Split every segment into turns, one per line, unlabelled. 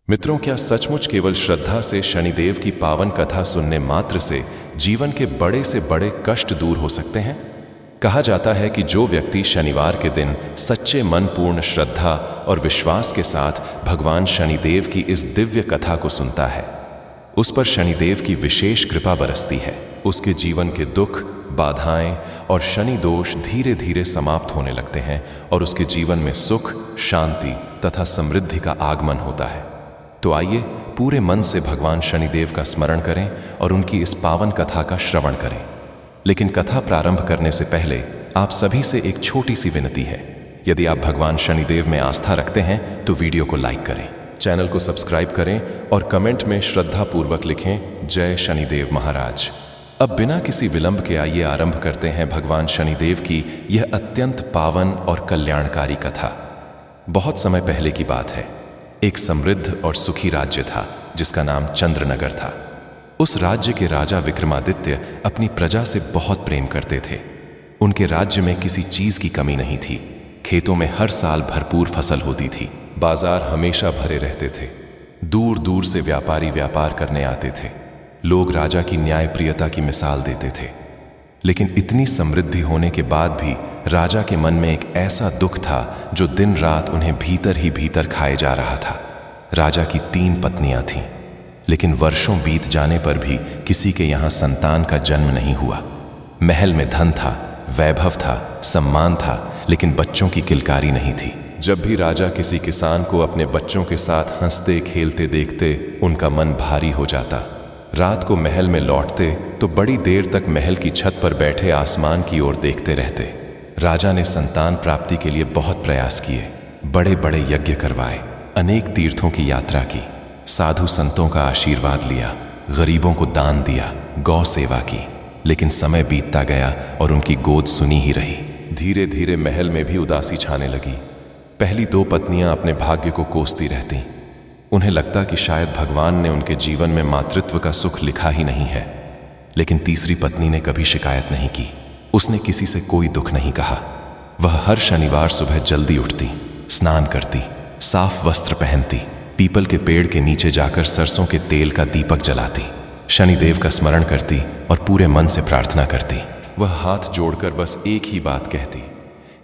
मित्रों, क्या सचमुच केवल श्रद्धा से शनिदेव की पावन कथा सुनने मात्र से जीवन के बड़े से बड़े कष्ट दूर हो सकते हैं? कहा जाता है कि जो व्यक्ति शनिवार के दिन सच्चे मन पूर्ण श्रद्धा और विश्वास के साथ भगवान शनिदेव की इस दिव्य कथा को सुनता है, उस पर शनिदेव की विशेष कृपा बरसती है। उसके जीवन के दुख, बाधाएं और शनि दोष धीरे धीरे समाप्त होने लगते हैं और उसके जीवन में सुख, शांति तथा समृद्धि का आगमन होता है। तो आइए पूरे मन से भगवान शनिदेव का स्मरण करें और उनकी इस पावन कथा का श्रवण करें। लेकिन कथा प्रारंभ करने से पहले आप सभी से एक छोटी सी विनती है। यदि आप भगवान शनिदेव में आस्था रखते हैं तो वीडियो को लाइक करें, चैनल को सब्सक्राइब करें और कमेंट में श्रद्धापूर्वक लिखें, जय शनिदेव महाराज। अब बिना किसी विलंब के आइए आरंभ करते हैं भगवान शनिदेव की यह अत्यंत पावन और कल्याणकारी कथा। बहुत समय पहले की बात है। एक समृद्ध और सुखी राज्य था जिसका नाम चंद्रनगर था। उस राज्य के राजा विक्रमादित्य अपनी प्रजा से बहुत प्रेम करते थे। उनके राज्य में किसी चीज की कमी नहीं थी। खेतों में हर साल भरपूर फसल होती थी। बाजार हमेशा भरे रहते थे। दूर दूर से व्यापारी व्यापार करने आते थे। लोग राजा की न्यायप्रियता की मिसाल देते थे। लेकिन इतनी समृद्धि होने के बाद भी राजा के मन में एक ऐसा दुख था जो दिन रात उन्हें भीतर ही भीतर खाए जा रहा था। राजा की 3 पत्नियां थीं, लेकिन वर्षों बीत जाने पर भी किसी के यहाँ संतान का जन्म नहीं हुआ। महल में धन था, वैभव था, सम्मान था, लेकिन बच्चों की किलकारी नहीं थी। जब भी राजा किसी किसान को अपने बच्चों के साथ हंसते खेलते देखते, उनका मन भारी हो जाता। रात को महल में लौटते तो बड़ी देर तक महल की छत पर बैठे आसमान की ओर देखते रहते। राजा ने संतान प्राप्ति के लिए बहुत प्रयास किए, बड़े बड़े यज्ञ करवाए, अनेक तीर्थों की यात्रा की, साधु संतों का आशीर्वाद लिया, गरीबों को दान दिया, गौ सेवा की, लेकिन समय बीतता गया और उनकी गोद सुनी ही रही। धीरे धीरे महल में भी उदासी छाने लगी। पहली 2 पत्नियां अपने भाग्य को कोसती रहती। उन्हें लगता कि शायद भगवान ने उनके जीवन में मातृत्व का सुख लिखा ही नहीं है। लेकिन तीसरी पत्नी ने कभी शिकायत नहीं की। उसने किसी से कोई दुख नहीं कहा। वह हर शनिवार सुबह जल्दी उठती, स्नान करती, साफ वस्त्र पहनती, पीपल के पेड़ के नीचे जाकर सरसों के तेल का दीपक जलाती, शनिदेव का स्मरण करती और पूरे मन से प्रार्थना करती। वह हाथ जोड़कर बस एक ही बात कहती,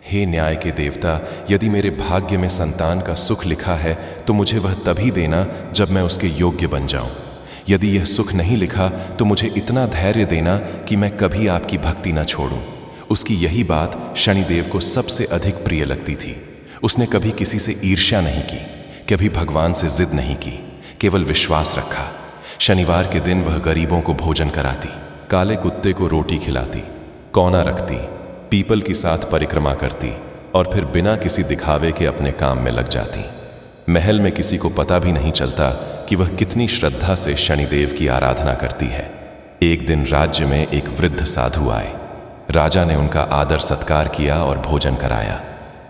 हे न्याय के देवता, यदि मेरे भाग्य में संतान का सुख लिखा है तो मुझे वह तभी देना जब मैं उसके योग्य बन जाऊं। यदि यह सुख नहीं लिखा तो मुझे इतना धैर्य देना कि मैं कभी आपकी भक्ति न छोड़ूं। उसकी यही बात शनिदेव को सबसे अधिक प्रिय लगती थी। उसने कभी किसी से ईर्ष्या नहीं की, कभी भगवान से जिद नहीं की, केवल विश्वास रखा। शनिवार के दिन वह गरीबों को भोजन कराती, काले कुत्ते को रोटी खिलाती, कौना रखती, पीपल की साथ परिक्रमा करती और फिर बिना किसी दिखावे के अपने काम में लग जाती। महल में किसी को पता भी नहीं चलता कि वह कितनी श्रद्धा से शनिदेव की आराधना करती है। एक दिन राज्य में एक वृद्ध साधु आए। राजा ने उनका आदर सत्कार किया और भोजन कराया।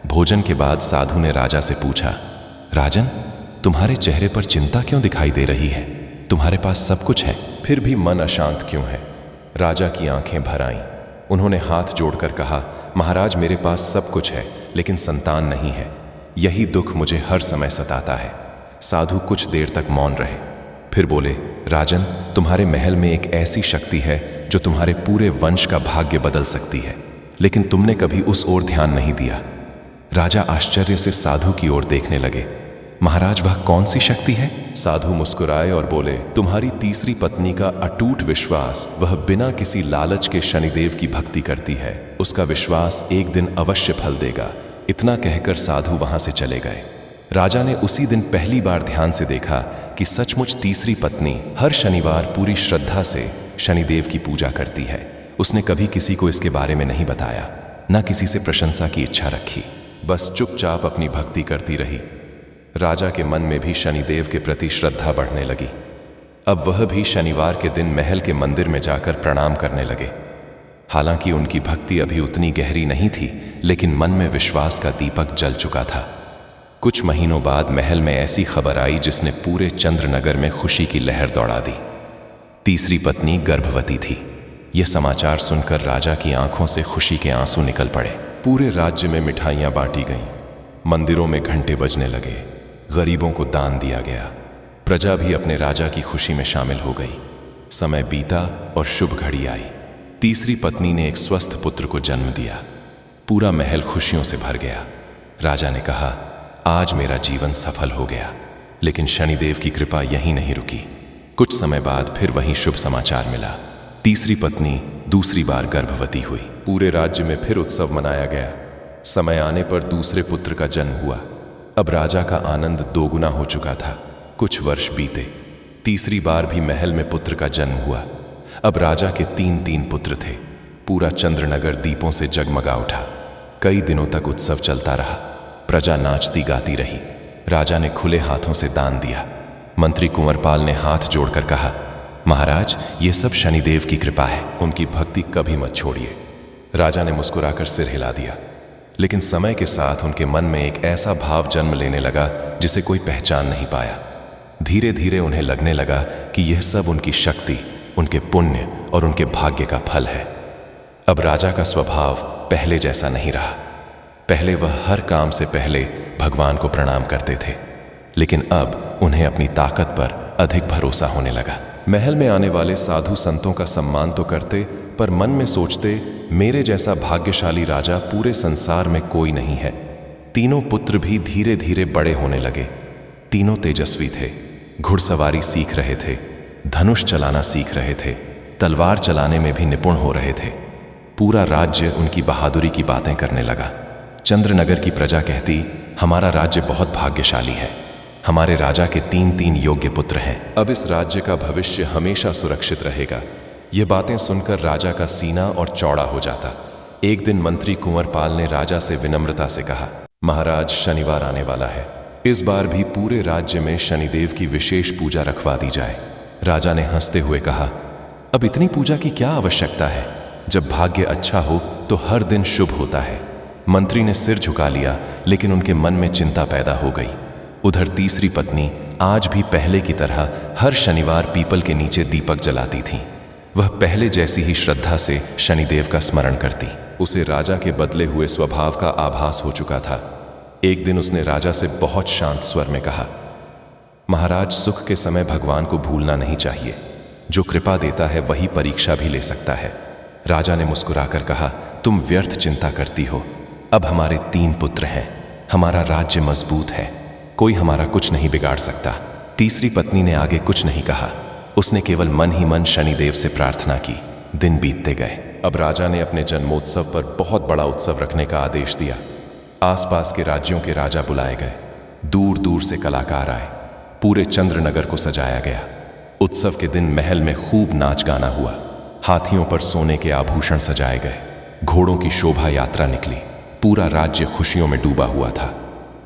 भोजन के बाद साधु ने राजा से पूछा, राजन, तुम्हारे चेहरे पर चिंता क्यों दिखाई दे रही है? तुम्हारे पास सब कुछ है, फिर भी मन अशांत क्यों है? राजा की आंखें भर आईं। उन्होंने हाथ जोड़कर कहा, महाराज, मेरे पास सब कुछ है लेकिन संतान नहीं है। यही दुख मुझे हर समय सताता है। साधु कुछ देर तक मौन रहे, फिर बोले, राजन, तुम्हारे महल में एक ऐसी शक्ति है जो तुम्हारे पूरे वंश का भाग्य बदल सकती है, लेकिन तुमने कभी उस ओर ध्यान नहीं दिया। राजा आश्चर्य से साधु की ओर देखने लगे। महाराज, वह कौन सी शक्ति है? साधु मुस्कुराए और बोले, तुम्हारी तीसरी पत्नी का अटूट विश्वास। वह बिना किसी लालच के शनिदेव की भक्ति करती है। उसका विश्वास एक दिन अवश्य फल देगा। इतना कहकर साधु वहां से चले गए। राजा ने उसी दिन पहली बार ध्यान से देखा कि सचमुच तीसरी पत्नी हर शनिवार पूरी श्रद्धा से शनिदेव की पूजा करती है। उसने कभी किसी को इसके बारे में नहीं बताया, न किसी से प्रशंसा की इच्छा रखी, बस चुपचाप अपनी भक्ति करती रही। राजा के मन में भी शनिदेव के प्रति श्रद्धा बढ़ने लगी। अब वह भी शनिवार के दिन महल के मंदिर में जाकर प्रणाम करने लगे। हालांकि उनकी भक्ति अभी उतनी गहरी नहीं थी, लेकिन मन में विश्वास का दीपक जल चुका था। कुछ महीनों बाद महल में ऐसी खबर आई जिसने पूरे चंद्रनगर में खुशी की लहर दौड़ा दी। तीसरी पत्नी गर्भवती थी। यह समाचार सुनकर राजा की आंखों से खुशी के आंसू निकल पड़े। पूरे राज्य में मिठाइयां बांटी गईं, मंदिरों में घंटे बजने लगे, गरीबों को दान दिया गया। प्रजा भी अपने राजा की खुशी में शामिल हो गई। समय बीता और शुभ घड़ी आई। तीसरी पत्नी ने एक स्वस्थ पुत्र को जन्म दिया। पूरा महल खुशियों से भर गया। राजा ने कहा, आज मेरा जीवन सफल हो गया। लेकिन शनिदेव की कृपा यहीं नहीं रुकी। कुछ समय बाद फिर वही शुभ समाचार मिला। तीसरी पत्नी दूसरी बार गर्भवती हुई। पूरे राज्य में फिर उत्सव मनाया गया। समय आने पर दूसरे पुत्र का जन्म हुआ। अब राजा का आनंद दोगुना हो चुका था। कुछ वर्ष बीते। तीसरी बार भी महल में पुत्र का जन्म हुआ। अब राजा के 3 पुत्र थे। पूरा चंद्रनगर दीपों से जगमगा उठा। कई दिनों तक उत्सव चलता रहा। प्रजा नाचती गाती रही। राजा ने खुले हाथों से दान दिया। मंत्री कुंवरपाल ने हाथ जोड़कर कहा, महाराज, ये सब शनिदेव की कृपा है, उनकी भक्ति कभी मत छोड़िए। राजा ने मुस्कुराकर सिर हिला दिया। लेकिन समय के साथ उनके मन में एक ऐसा भाव जन्म लेने लगा जिसे कोई पहचान नहीं पाया। धीरे धीरे उन्हें लगने लगा कि यह सब उनकी शक्ति, उनके पुण्य और उनके भाग्य का फल है। अब राजा का स्वभाव पहले जैसा नहीं रहा। पहले वह हर काम से पहले भगवान को प्रणाम करते थे, लेकिन अब उन्हें अपनी ताकत पर अधिक भरोसा होने लगा। महल में आने वाले साधु संतों का सम्मान तो करते, पर मन में सोचते, मेरे जैसा भाग्यशाली राजा पूरे संसार में कोई नहीं है। तीनों पुत्र भी धीरे धीरे बड़े होने लगे। तीनों तेजस्वी थे, घुड़सवारी सीख रहे थे, धनुष चलाना सीख रहे थे, तलवार चलाने में भी निपुण हो रहे थे। पूरा राज्य उनकी बहादुरी की बातें करने लगा। चंद्रनगर की प्रजा कहती, हमारा राज्य बहुत भाग्यशाली है। हमारे राजा के 3 योग्य पुत्र हैं। अब इस राज्य का भविष्य हमेशा सुरक्षित रहेगा। ये बातें सुनकर राजा का सीना और चौड़ा हो जाता। एक दिन मंत्री कुंवरपाल ने राजा से विनम्रता से कहा, महाराज, शनिवार आने वाला है। इस बार भी पूरे राज्य में शनिदेव की विशेष पूजा रखवा दी जाए। राजा ने हंसते हुए कहा, अब इतनी पूजा की क्या आवश्यकता है? जब भाग्य अच्छा हो तो हर दिन शुभ होता है। मंत्री ने सिर झुका लिया, लेकिन उनके मन में चिंता पैदा हो गई। उधर तीसरी पत्नी आज भी पहले की तरह हर शनिवार पीपल के नीचे दीपक जलाती थी। वह पहले जैसी ही श्रद्धा से शनिदेव का स्मरण करती। उसे राजा के बदले हुए स्वभाव का आभास हो चुका था। एक दिन उसने राजा से बहुत शांत स्वर में कहा, महाराज, सुख के समय भगवान को भूलना नहीं चाहिए। जो कृपा देता है वही परीक्षा भी ले सकता है। राजा ने मुस्कुराकर कहा, तुम व्यर्थ चिंता करती हो। अब हमारे 3 पुत्र हैं। हमारा राज्य मजबूत है। कोई हमारा कुछ नहीं बिगाड़ सकता। तीसरी पत्नी ने आगे कुछ नहीं कहा। उसने केवल मन ही मन शनिदेव से प्रार्थना की। दिन बीतते गए। अब राजा ने अपने जन्मोत्सव पर बहुत बड़ा उत्सव रखने का आदेश दिया। आसपास के राज्यों के राजा बुलाए गए। दूर दूर से कलाकार आए। पूरे चंद्रनगर को सजाया गया। उत्सव के दिन महल में खूब नाच गाना हुआ। हाथियों पर सोने के आभूषण सजाए गए। घोड़ों की शोभा यात्रा निकली। पूरा राज्य खुशियों में डूबा हुआ था।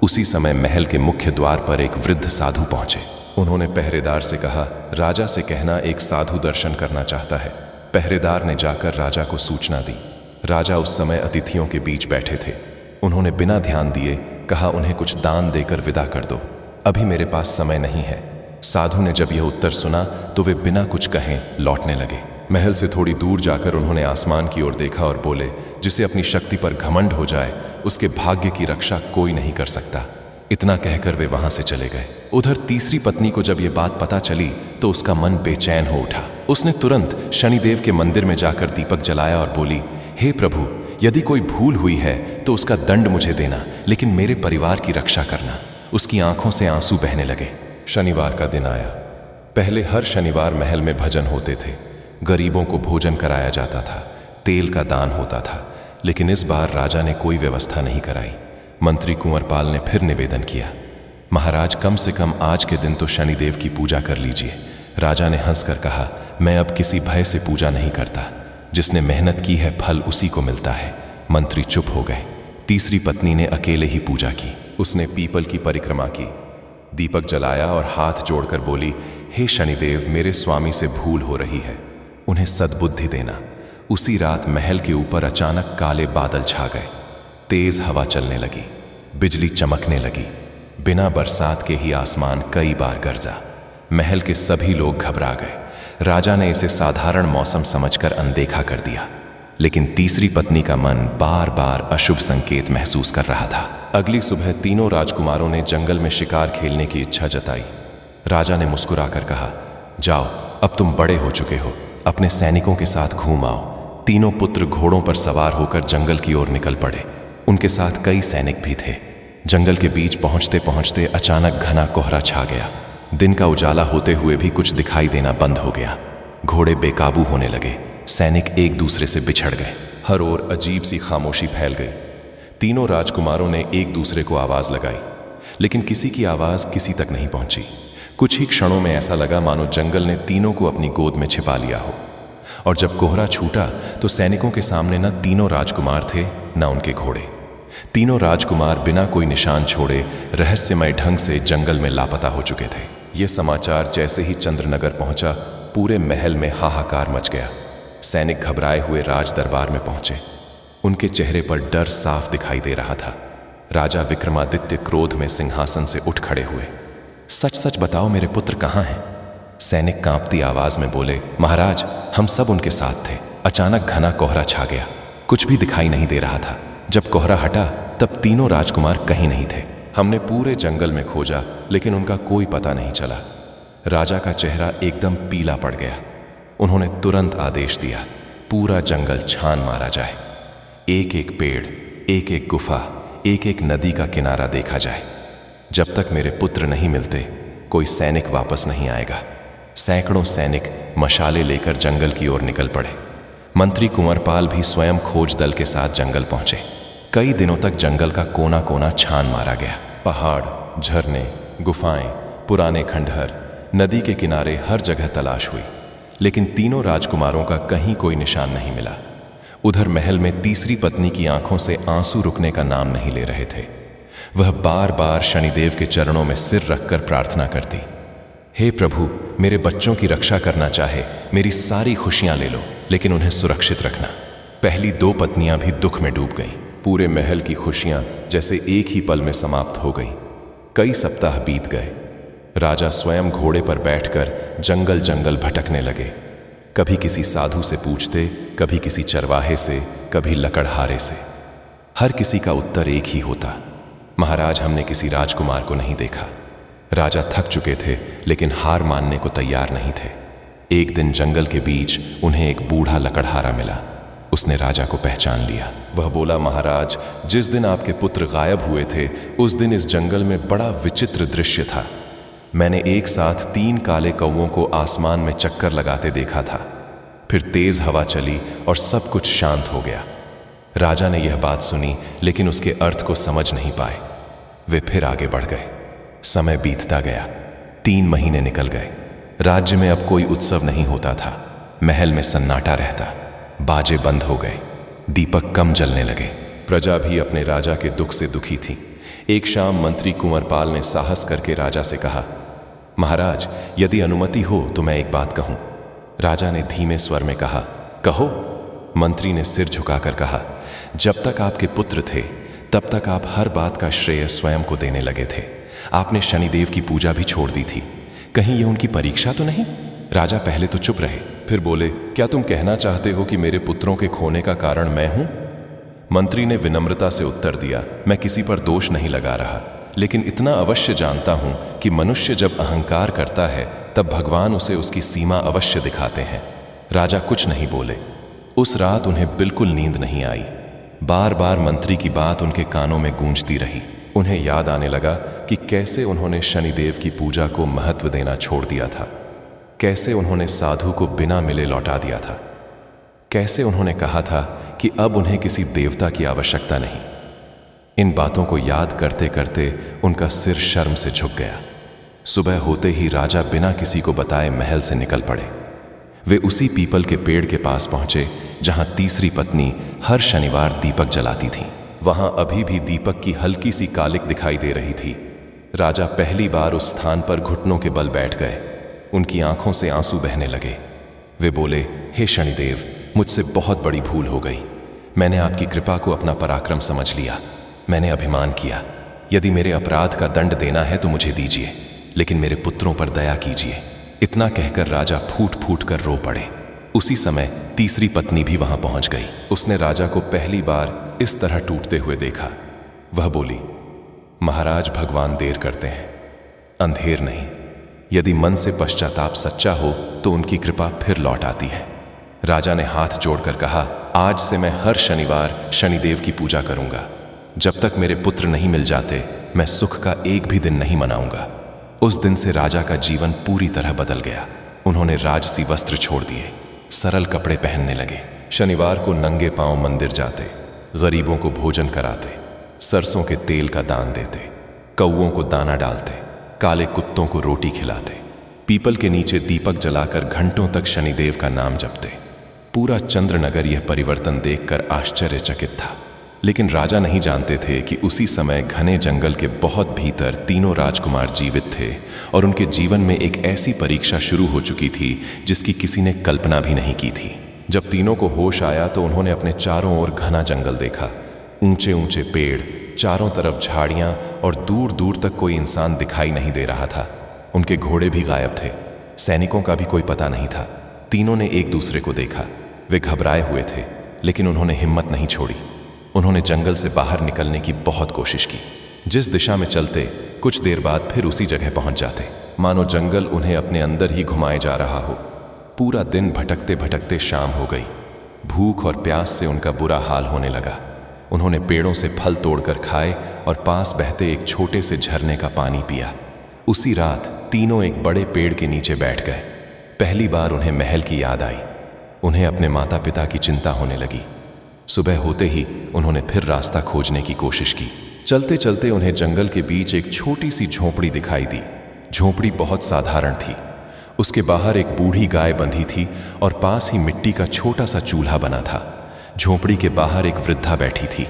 उसी समय महल के मुख्य द्वार पर एक वृद्ध साधु पहुंचे। उन्होंने पहरेदार से कहा, राजा से कहना एक साधु दर्शन करना चाहता है। पहरेदार ने जाकर राजा को सूचना दी। राजा उस समय अतिथियों के बीच बैठे थे। उन्होंने बिना ध्यान दिए कहा, उन्हें कुछ दान देकर विदा कर दो, अभी मेरे पास समय नहीं है। साधु ने जब यह उत्तर सुना तो वे बिना कुछ कहे लौटने लगे। महल से थोड़ी दूर जाकर उन्होंने आसमान की ओर देखा और बोले, जिसे अपनी शक्ति पर घमंड हो जाए उसके भाग्य की रक्षा कोई नहीं कर सकता। इतना कहकर वे वहां से चले गए। उधर तीसरी पत्नी को जब ये बात पता चली तो उसका मन बेचैन हो उठा। उसने तुरंत शनिदेव के मंदिर में जाकर दीपक जलाया और बोली, हे प्रभु, यदि कोई भूल हुई है तो उसका दंड मुझे देना, लेकिन मेरे परिवार की रक्षा करना। उसकी आंखों से आंसू बहने लगे। शनिवार का दिन आया। पहले हर शनिवार महल में भजन होते थे। गरीबों को भोजन कराया जाता था। तेल का दान होता था। लेकिन इस बार राजा ने कोई व्यवस्था नहीं कराई। मंत्री कुंवरपाल ने फिर निवेदन किया, महाराज, कम से कम आज के दिन तो शनिदेव की पूजा कर लीजिए। राजा ने हंसकर कहा, मैं अब किसी भय से पूजा नहीं करता। जिसने मेहनत की है फल उसी को मिलता है। मंत्री चुप हो गए। तीसरी पत्नी ने अकेले ही पूजा की। उसने पीपल की परिक्रमा की, दीपक जलाया और हाथ जोड़कर बोली, हे शनिदेव, मेरे स्वामी से भूल हो रही है, उन्हें सद्बुद्धि देना। उसी रात महल के ऊपर अचानक काले बादल छा गए। तेज हवा चलने लगी। बिजली चमकने लगी। बिना बरसात के ही आसमान कई बार गरजा। महल के सभी लोग घबरा गए। राजा ने इसे साधारण मौसम समझकर अनदेखा कर दिया, लेकिन तीसरी पत्नी का मन बार बार अशुभ संकेत महसूस कर रहा था। अगली सुबह तीनों राजकुमारों ने जंगल में शिकार खेलने की इच्छा जताई। राजा ने मुस्कुराकर कहा, जाओ, अब तुम बड़े हो चुके हो, अपने सैनिकों के साथ घूम आओ। तीनों पुत्र घोड़ों पर सवार होकर जंगल की ओर निकल पड़े। उनके साथ कई सैनिक भी थे। जंगल के बीच पहुंचते पहुंचते अचानक घना कोहरा छा गया। दिन का उजाला होते हुए भी कुछ दिखाई देना बंद हो गया। घोड़े बेकाबू होने लगे। सैनिक एक दूसरे से बिछड़ गए। हर ओर अजीब सी खामोशी फैल गई। तीनों राजकुमारों ने एक दूसरे को आवाज लगाई, लेकिन किसी की आवाज किसी तक नहीं पहुंची। कुछ ही क्षणों में ऐसा लगा मानो जंगल ने तीनों को अपनी गोद में छिपा लिया हो। और जब कोहरा छूटा तो सैनिकों के सामने न तीनों राजकुमार थे, न उनके घोड़े। तीनों राजकुमार बिना कोई निशान छोड़े रहस्यमय ढंग से जंगल में लापता हो चुके थे। यह समाचार जैसे ही चंद्रनगर पहुंचा, पूरे महल में हाहाकार मच गया। सैनिक घबराए हुए राज दरबार में पहुंचे। उनके चेहरे पर डर साफ दिखाई दे रहा था। राजा विक्रमादित्य क्रोध में सिंहासन से उठ खड़े हुए। सच सच बताओ, मेरे पुत्र कहाँ हैं? सैनिक कांपती आवाज में बोले, महाराज, हम सब उनके साथ थे। अचानक घना कोहरा छा गया। कुछ भी दिखाई नहीं दे रहा था। जब कोहरा हटा तब तीनों राजकुमार कहीं नहीं थे। हमने पूरे जंगल में खोजा, लेकिन उनका कोई पता नहीं चला। राजा का चेहरा एकदम पीला पड़ गया। उन्होंने तुरंत आदेश दिया, पूरा जंगल छान मारा जाए। एक एक पेड़, एक एक गुफा, एक एक नदी का किनारा देखा जाए। जब तक मेरे पुत्र नहीं मिलते, कोई सैनिक वापस नहीं आएगा। सैकड़ों सैनिक मशाले लेकर जंगल की ओर निकल पड़े। मंत्री कुंवरपाल भी स्वयं खोज दल के साथ जंगल पहुंचे। कई दिनों तक जंगल का कोना कोना छान मारा गया। पहाड़, झरने, गुफाएं, पुराने खंडहर, नदी के किनारे, हर जगह तलाश हुई, लेकिन तीनों राजकुमारों का कहीं कोई निशान नहीं मिला। उधर महल में तीसरी पत्नी की आंखों से आंसू रुकने का नाम नहीं ले रहे थे। वह बार बार शनिदेव के चरणों में सिर रखकर प्रार्थना करती, हे प्रभु, मेरे बच्चों की रक्षा करना चाहे, मेरी सारी खुशियां ले लो, लेकिन उन्हें सुरक्षित रखना। पहली दो पत्नियां भी दुख में डूब गईं। पूरे महल की खुशियां जैसे एक ही पल में समाप्त हो गईं। कई सप्ताह बीत गए। राजा स्वयं घोड़े पर बैठकर जंगल जंगल भटकने लगे। कभी किसी साधु से पूछते, कभी किसी चरवाहे से, कभी लकड़हारे से। हर किसी का उत्तर एक ही होता, महाराज, हमने किसी राजकुमार को नहीं देखा। राजा थक चुके थे, लेकिन हार मानने को तैयार नहीं थे। एक दिन जंगल के बीच उन्हें एक बूढ़ा लकड़हारा मिला। उसने राजा को पहचान लिया। वह बोला, महाराज, जिस दिन आपके पुत्र गायब हुए थे, उस दिन इस जंगल में बड़ा विचित्र दृश्य था। मैंने एक साथ 3 काले कौवों को आसमान में चक्कर लगाते देखा था। फिर तेज हवा चली और सब कुछ शांत हो गया। राजा ने यह बात सुनी, लेकिन उसके अर्थ को समझ नहीं पाए। वे फिर आगे बढ़ गए। समय बीतता गया। 3 महीने निकल गए। राज्य में अब कोई उत्सव नहीं होता था। महल में सन्नाटा रहता। बाजे बंद हो गए। दीपक कम जलने लगे। प्रजा भी अपने राजा के दुख से दुखी थी। एक शाम मंत्री कुंवरपाल ने साहस करके राजा से कहा, महाराज, यदि अनुमति हो तो मैं एक बात कहूं। राजा ने धीमे स्वर में कहा, कहो। मंत्री ने सिर झुकाकर कहा, जब तक आपके पुत्र थे, तब तक आप हर बात का श्रेय स्वयं को देने लगे थे। आपने शनिदेव की पूजा भी छोड़ दी थी। कहीं यह उनकी परीक्षा तो नहीं? राजा पहले तो चुप रहे, फिर बोले, क्या तुम कहना चाहते हो कि मेरे पुत्रों के खोने का कारण मैं हूं? मंत्री ने विनम्रता से उत्तर दिया, मैं किसी पर दोष नहीं लगा रहा, लेकिन इतना अवश्य जानता हूं कि मनुष्य जब अहंकार करता है, तब भगवान उसे उसकी सीमा अवश्य दिखाते हैं। राजा कुछ नहीं बोले। उस रात उन्हें बिल्कुल नींद नहीं आई। बार बार मंत्री की बात उनके कानों में गूंजती रही। उन्हें याद आने लगा कि कैसे उन्होंने शनिदेव की पूजा को महत्व देना छोड़ दिया था, कैसे उन्होंने साधु को बिना मिले लौटा दिया था, कैसे उन्होंने कहा था कि अब उन्हें किसी देवता की आवश्यकता नहीं। इन बातों को याद करते करते उनका सिर शर्म से झुक गया। सुबह होते ही राजा बिना किसी को बताए महल से निकल पड़े। वे उसी पीपल के पेड़ के पास पहुंचे जहां तीसरी पत्नी हर शनिवार दीपक जलाती थी। वहां अभी भी दीपक की हल्की सी कालिक दिखाई दे रही थी। राजा पहली बार उस स्थान पर घुटनों के बल बैठ गए। उनकी आंखों से आंसू बहने लगे। वे बोले, हे शनिदेव, मुझसे बहुत बड़ी भूल हो गई। मैंने आपकी कृपा को अपना पराक्रम समझ लिया। मैंने अभिमान किया। यदि मेरे अपराध का दंड देना है तो मुझे दीजिए, लेकिन मेरे पुत्रों पर दया कीजिए। इतना कहकर राजा फूट फूट कर रो पड़े। उसी समय तीसरी पत्नी भी वहां पहुंच गई। उसने राजा को पहली बार इस तरह टूटते हुए देखा। वह बोली, महाराज, भगवान देर करते हैं, अंधेर नहीं। यदि मन से पश्चाताप सच्चा हो तो उनकी कृपा फिर लौट आती है। राजा ने हाथ जोड़कर कहा, आज से मैं हर शनिवार शनिदेव की पूजा करूंगा। जब तक मेरे पुत्र नहीं मिल जाते मैं सुख का एक भी दिन नहीं मनाऊंगा। उस दिन से राजा का जीवन पूरी तरह बदल गया। उन्होंने राजसी वस्त्र छोड़ दिए, सरल कपड़े पहनने लगे। शनिवार को नंगे पांव मंदिर जाते, गरीबों को भोजन कराते, सरसों के तेल का दान देते, कौओं को दाना डालते, काले कुत्तों को रोटी खिलाते, पीपल के नीचे दीपक जलाकर घंटों तक शनिदेव का नाम जपते। पूरा चंद्रनगर यह परिवर्तन देखकर आश्चर्यचकित था। लेकिन राजा नहीं जानते थे कि उसी समय घने जंगल के बहुत भीतर तीनों राजकुमार जीवित थे और उनके जीवन में एक ऐसी परीक्षा शुरू हो चुकी थी जिसकी किसी ने कल्पना भी नहीं की थी। जब तीनों को होश आया तो उन्होंने अपने चारों ओर घना जंगल देखा। ऊंचे ऊंचे पेड़, चारों तरफ झाड़ियां और दूर दूर तक कोई इंसान दिखाई नहीं दे रहा था। उनके घोड़े भी गायब थे, सैनिकों का भी कोई पता नहीं था। तीनों ने एक दूसरे को देखा। वे घबराए हुए थे, लेकिन उन्होंने हिम्मत नहीं छोड़ी। उन्होंने जंगल से बाहर निकलने की बहुत कोशिश की। जिस दिशा में चलते कुछ देर बाद फिर उसी जगह पहुंच जाते, मानो जंगल उन्हें अपने अंदर ही घुमाए जा रहा हो। पूरा दिन भटकते भटकते शाम हो गई। भूख और प्यास से उनका बुरा हाल होने लगा। उन्होंने पेड़ों से फल तोड़कर खाए और पास बहते एक छोटे से झरने का पानी पिया। उसी रात तीनों एक बड़े पेड़ के नीचे बैठ गए। पहली बार उन्हें महल की याद आई। उन्हें अपने माता पिता की चिंता होने लगी। सुबह होते ही उन्होंने फिर रास्ता खोजने की कोशिश की। चलते चलते उन्हें जंगल के बीच एक छोटी सी झोंपड़ी दिखाई दी। झोंपड़ी बहुत साधारण थी। उसके बाहर एक बूढ़ी गाय बंधी थी और पास ही मिट्टी का छोटा सा चूल्हा बना था। झोंपड़ी के बाहर एक वृद्धा बैठी थी।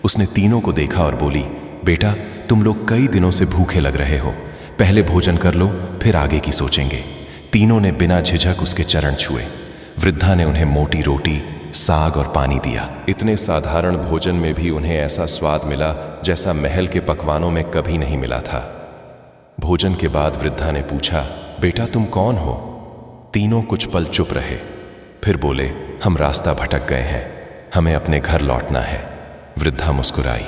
उसने तीनों को देखा और बोली, बेटा, तुम लोग कई दिनों से भूखे लग रहे हो, पहले भोजन कर लो, फिर आगे की सोचेंगे। तीनों ने बिना झिझक उसके चरण छुए। वृद्धा ने उन्हें मोटी रोटी, साग और पानी दिया। इतने साधारण भोजन में भी उन्हें ऐसा स्वाद मिला जैसा महल के पकवानों में कभी नहीं मिला था। भोजन के बाद वृद्धा ने पूछा, बेटा तुम कौन हो? तीनों कुछ पल चुप रहे, फिर बोले, हम रास्ता भटक गए हैं, हमें अपने घर लौटना है। वृद्धा मुस्कुराई,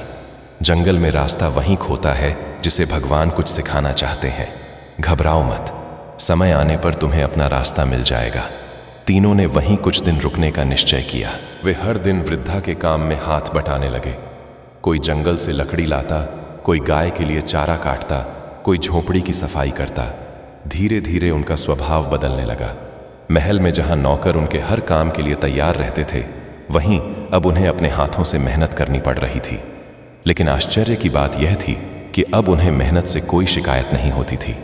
जंगल में रास्ता वहीं खोता है जिसे भगवान कुछ सिखाना चाहते हैं। घबराओ मत, समय आने पर तुम्हें अपना रास्ता मिल जाएगा। तीनों ने वहीं कुछ दिन रुकने का निश्चय किया। वे हर दिन वृद्धा के काम में हाथ बटाने लगे। कोई जंगल से लकड़ी लाता, कोई गाय के लिए चारा काटता, कोई झोंपड़ी की सफाई करता। धीरे धीरे उनका स्वभाव बदलने लगा। महल में जहां नौकर उनके हर काम के लिए तैयार रहते थे, वहीं अब उन्हें अपने हाथों से मेहनत करनी पड़ रही थी। लेकिन आश्चर्य की बात यह थी कि अब उन्हें मेहनत से कोई शिकायत नहीं होती थी।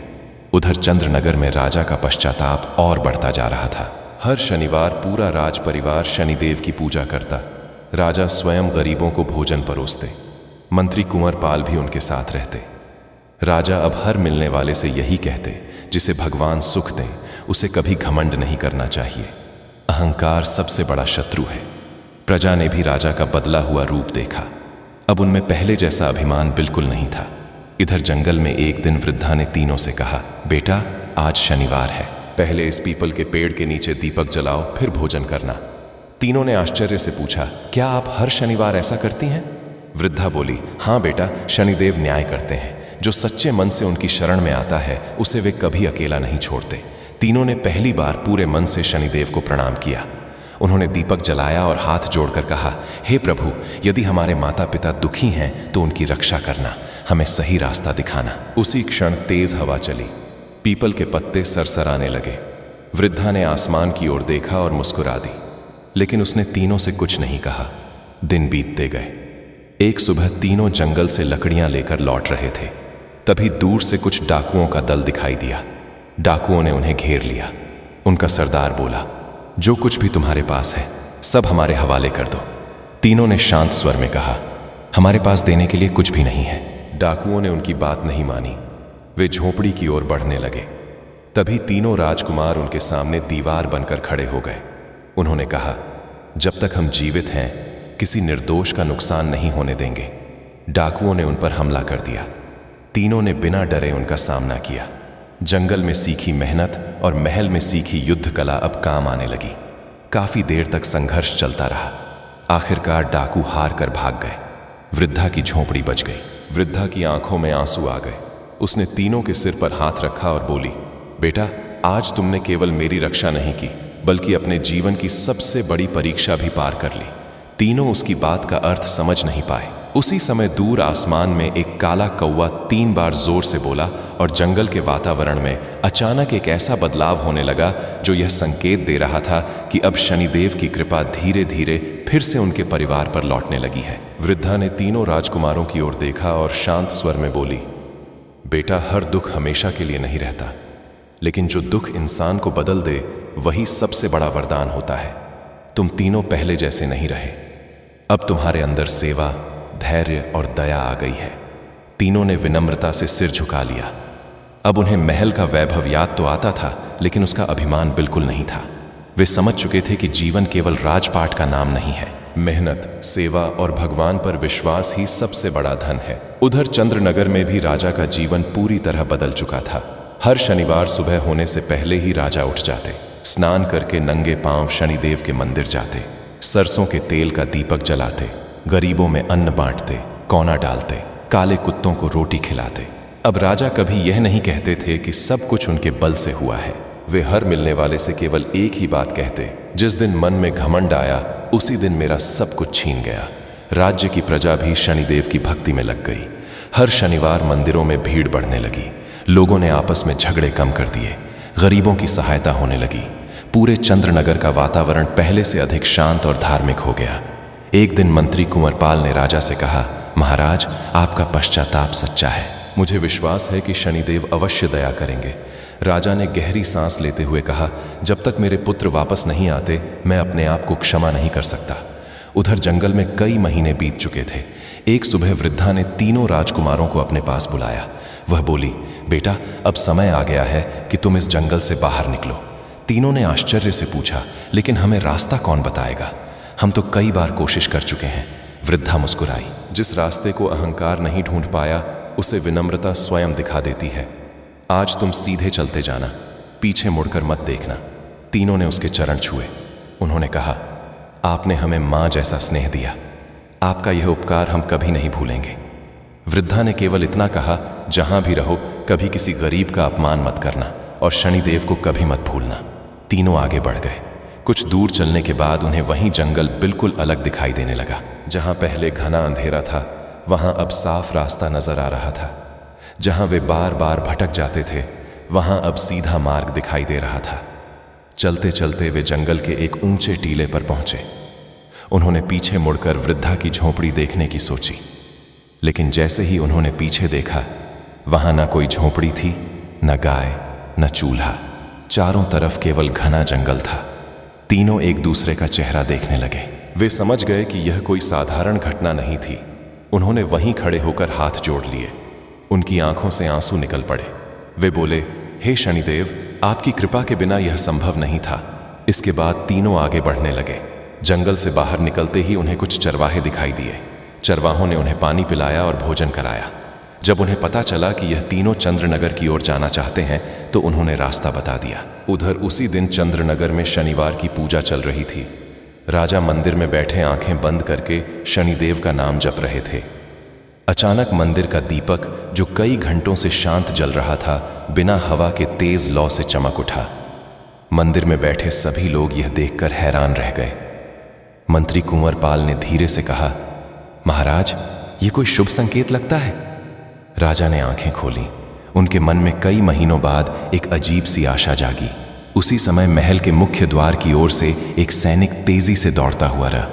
उधर चंद्रनगर में राजा का पश्चाताप और बढ़ता जा रहा था। हर शनिवार पूरा राज परिवार शनिदेव की पूजा करता। राजा स्वयं गरीबों को भोजन परोसते। मंत्री कुंवर पाल भी उनके साथ रहते। राजा अब हर मिलने वाले से यही कहते, जिसे भगवान सुख दें उसे कभी घमंड नहीं करना चाहिए। अहंकार सबसे बड़ा शत्रु है। प्रजा ने भी राजा का बदला हुआ रूप देखा। अब उनमें पहले जैसा अभिमान बिल्कुल नहीं था। इधर जंगल में एक दिन वृद्धा ने तीनों से कहा, बेटा आज शनिवार है, पहले इस पीपल के पेड़ के नीचे दीपक जलाओ, फिर भोजन करना। तीनों ने आश्चर्य से पूछा, क्या आप हर शनिवार ऐसा करती हैं? वृद्धा बोली, हाँ बेटा, शनिदेव न्याय करते हैं। जो सच्चे मन से उनकी शरण में आता है उसे वे कभी अकेला नहीं छोड़ते। तीनों ने पहली बार पूरे मन से शनिदेव को प्रणाम किया। उन्होंने दीपक जलाया और हाथ जोड़कर कहा, हे प्रभु, यदि हमारे माता पिता दुखी हैं तो उनकी रक्षा करना, हमें सही रास्ता दिखाना। उसी क्षण तेज हवा चली। पीपल के पत्ते सरसराने लगे। वृद्धा ने आसमान की ओर देखा और मुस्कुरा दी, लेकिन उसने तीनों से कुछ नहीं कहा। दिन बीतते गए। एक सुबह तीनों जंगल से लकड़ियां लेकर लौट रहे थे। तभी दूर से कुछ डाकुओं का दल दिखाई दिया। डाकुओं ने उन्हें घेर लिया। उनका सरदार बोला, जो कुछ भी तुम्हारे पास है सब हमारे हवाले कर दो। तीनों ने शांत स्वर में कहा, हमारे पास देने के लिए कुछ भी नहीं है। डाकुओं ने उनकी बात नहीं मानी। वे झोंपड़ी की ओर बढ़ने लगे। तभी तीनों राजकुमार उनके सामने दीवार बनकर खड़े हो गए। उन्होंने कहा, जब तक हम जीवित हैं किसी निर्दोष का नुकसान नहीं होने देंगे। डाकुओं ने उन पर हमला कर दिया। तीनों ने बिना डरे उनका सामना किया। जंगल में सीखी मेहनत और महल में सीखी युद्ध कला अब काम आने लगी। काफी देर तक संघर्ष चलता रहा। आखिरकार डाकू हार कर भाग गए। वृद्धा की झोंपड़ी बच गई। वृद्धा की आंखों में आंसू आ गए। उसने तीनों के सिर पर हाथ रखा और बोली, बेटा, आज तुमने केवल मेरी रक्षा नहीं की बल्कि अपने जीवन की सबसे बड़ी परीक्षा भी पार कर ली। तीनों उसकी बात का अर्थ समझ नहीं पाए। उसी समय दूर आसमान में एक काला कौवा 3 बार जोर से बोला और जंगल के वातावरण में अचानक एक ऐसा बदलाव होने लगा जो यह संकेत दे रहा था कि अब शनिदेव की कृपा धीरे धीरे फिर से उनके परिवार पर लौटने लगी है। वृद्धा ने तीनों राजकुमारों की ओर देखा और शांत स्वर में बोली, बेटा, हर दुख हमेशा के लिए नहीं रहता, लेकिन जो दुख इंसान को बदल दे वही सबसे बड़ा वरदान होता है। तुम तीनों पहले जैसे नहीं रहे। अब तुम्हारे अंदर सेवा, धैर्य और दया आ गई है। तीनों ने विनम्रता से सिर झुका लिया। अब उन्हें महल का वैभव याद तो आता था, लेकिन उसका अभिमान बिल्कुल नहीं था। वे समझ चुके थे कि जीवन केवल राजपाट का नाम नहीं है। मेहनत, सेवा और भगवान पर विश्वास ही सबसे बड़ा धन है। उधर चंद्रनगर में भी राजा का जीवन पूरी तरह बदल चुका था। हर शनिवार सुबह होने से पहले ही राजा उठ जाते, स्नान करके नंगे पांव शनिदेव के मंदिर जाते, सरसों के तेल का दीपक जलाते, गरीबों में अन्न बांटते, कौना डालते, काले कुत्तों को रोटी खिलाते। अब राजा कभी यह नहीं कहते थे कि सब कुछ उनके बल से हुआ है। वे हर मिलने वाले से केवल एक ही बात कहते, जिस दिन मन में घमंड आया उसी दिन मेरा सब कुछ छीन गया। राज्य की प्रजा भी शनिदेव की भक्ति में लग गई। हर शनिवार मंदिरों में भीड़ बढ़ने लगी। लोगों ने आपस में झगड़े कम कर दिए, गरीबों की सहायता होने लगी। पूरे चंद्रनगर का वातावरण पहले से अधिक शांत और धार्मिक हो गया। एक दिन मंत्री कुंवरपाल ने राजा से कहा, महाराज, आपका पश्चाताप सच्चा है। मुझे विश्वास है कि शनिदेव अवश्य दया करेंगे। राजा ने गहरी सांस लेते हुए कहा, जब तक मेरे पुत्र वापस नहीं आते मैं अपने आप को क्षमा नहीं कर सकता। उधर जंगल में कई महीने बीत चुके थे। एक सुबह वृद्धा ने तीनों राजकुमारों को अपने पास बुलाया। वह बोली, बेटा, अब समय आ गया है कि तुम इस जंगल से बाहर निकलो। तीनों ने आश्चर्य से पूछा, लेकिन हमें रास्ता कौन बताएगा? हम तो कई बार कोशिश कर चुके हैं। वृद्धा मुस्कुराई। जिस रास्ते को अहंकार नहीं ढूंढ पाया उसे विनम्रता स्वयं दिखा देती है। आज तुम सीधे चलते जाना, पीछे मुड़कर मत देखना। तीनों ने उसके चरण छुए। उन्होंने कहा, आपने हमें माँ जैसा स्नेह दिया। आपका यह उपकार हम कभी नहीं भूलेंगे। वृद्धा ने केवल इतना कहा, जहां भी रहो कभी किसी गरीब का अपमान मत करना और शनिदेव को कभी मत भूलना। तीनों आगे बढ़ गए। कुछ दूर चलने के बाद उन्हें वहीं जंगल बिल्कुल अलग दिखाई देने लगा। जहां पहले घना अंधेरा था वहां अब साफ रास्ता नजर आ रहा था। जहां वे बार बार भटक जाते थे वहां अब सीधा मार्ग दिखाई दे रहा था। चलते चलते वे जंगल के एक ऊंचे टीले पर पहुंचे। उन्होंने पीछे मुड़कर वृद्धा की झोंपड़ी देखने की सोची, लेकिन जैसे ही उन्होंने पीछे देखा वहां न कोई झोंपड़ी थी, न गाय, न चूल्हा। चारों तरफ केवल घना जंगल था। तीनों एक दूसरे का चेहरा देखने लगे। वे समझ गए कि यह कोई साधारण घटना नहीं थी। उन्होंने वहीं खड़े होकर हाथ जोड़ लिए। उनकी आंखों से आंसू निकल पड़े। वे बोले, हे शनिदेव, आपकी कृपा के बिना यह संभव नहीं था। इसके बाद तीनों आगे बढ़ने लगे। जंगल से बाहर निकलते ही उन्हें कुछ चरवाहे दिखाई दिए। चरवाहों ने उन्हें पानी पिलाया और भोजन कराया। जब उन्हें पता चला कि यह तीनों चंद्रनगर की ओर जाना चाहते हैं तो उन्होंने रास्ता बता दिया। उधर उसी दिन चंद्रनगर में शनिवार की पूजा चल रही थी। राजा मंदिर में बैठे आंखें बंद करके शनिदेव का नाम जप रहे थे। अचानक मंदिर का दीपक, जो कई घंटों से शांत जल रहा था, बिना हवा के तेज लौ से चमक उठा। मंदिर में बैठे सभी लोग यह देखकर हैरान रह गए। मंत्री कुंवरपाल ने धीरे से कहा, महाराज, ये कोई शुभ संकेत लगता है। राजा ने आंखें खोली। उनके मन में कई महीनों बाद एक अजीब सी आशा जागी। उसी समय महल के मुख्य द्वार की ओर से एक सैनिक तेजी से दौड़ता हुआ रहा।